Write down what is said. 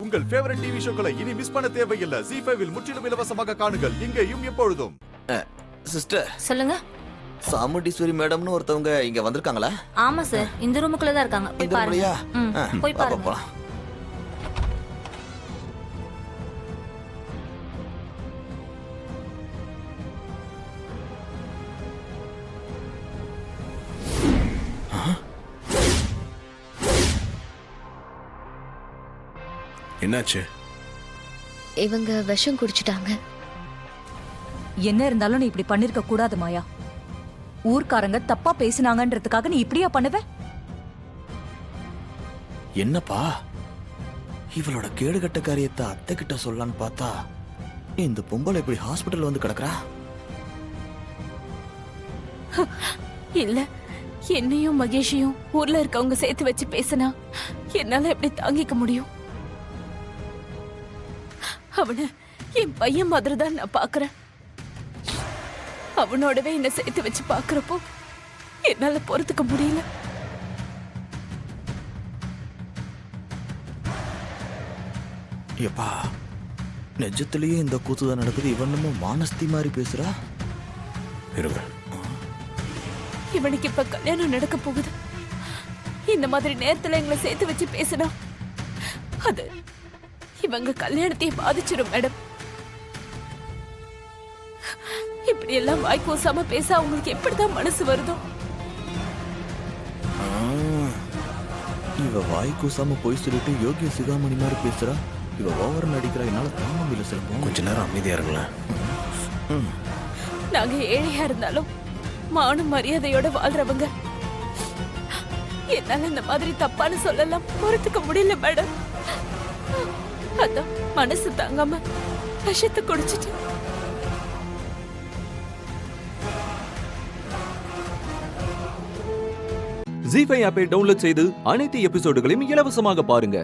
உங்கள் favourite TV ஷோக்களை இனி miss பண்ண தேவையில்லை. ZEE5 இல் முற்றிலும் இலவசமாக காணுங்கள். இங்கேயும் எப்பொழுதும். சிஸ்டர் சொல்லுங்க. சாமுண்டீஸ்வரி மேடம்னு ஒருத்தவங்க இங்க வந்திருக்காங்களா? ஆமா சார், இந்த ரூமுக்குள்ள தான் இருக்காங்க. போய் பாருங்க. போய் பாருங்க. என்னாச்சு? இவங்க விஷம் குடிச்சிட்டாங்க. என்ன இருந்தாலும் நீ இப்படி பண்ணிருக்க கூடாது மாயா. ஊர்க்காரங்க தப்பா பேசினாங்கன்றதுக்காக நீ இப்படியா பண்ணுவ? என்னப்பா இவளோட கேடுகட்ட காரியத்தை அத்தை கிட்ட சொல்லலான்னு பார்த்தா இந்த பொம்பளை இப்படி ஹாஸ்பிட்டல் வந்து கிடக்குறா. இல்ல, என்னையும் மகேஷையும் ஊர்ல இருக்கவங்க சேர்த்து வச்சு பேசினா என்னால எப்படி தாங்கிக்க முடியும்? அவனை என் பையன் மாதிரி தான் நான் பாக்குறேன். அவனோடவே என்ன சேர்த்து வச்சு பாக்குறப்போ என்னால பொறுத்துக்க முடியல. எப்பா நிஜத்திலேயே இந்த கூத்துதான் நடக்குது. இவனுமோ மானஸ்தி மாதிரி பேசுறா. இருங்க, இவனுக்கு இப்ப கல்யாணம் நடக்க போகுது. இந்த மாதிரி நேரத்துல எங்களை சேர்த்து வச்சு பேசினா அது இவங்க கல்யாணத்தையே பாதிச்சிடும் மேடம். இப்படி எல்லாம் வாய் கூசாம பேச அவங்களுக்கு எப்படிதான் மனசு வருதோ? இவ வாய் கூசாம போய் சொல்லிட்டு யோகிய சிகாமணி மாதிரி பேசுறா. இவ ஓவர் நடிக்கிறா. என்னால தாங்க முடியல. சிலப்போம் கொஞ்ச நேரம் அமைதியா இருங்களேன். நாங்க ஏழையா இருந்தாலும் மான மரியாதையோட வாழ்றவங்க. என்னால இந்த மாதிரி தப்பான்னு சொல்லலாம் பொறுத்துக்க முடியல மேடம். அதான் மனசு தாங்காம விஷத்தை குடிச்சிட்டு. ZEE5 ஆப்பை டவுன்லோட் செய்து அனைத்து எபிசோடுகளையும் இலவசமாக பாருங்க.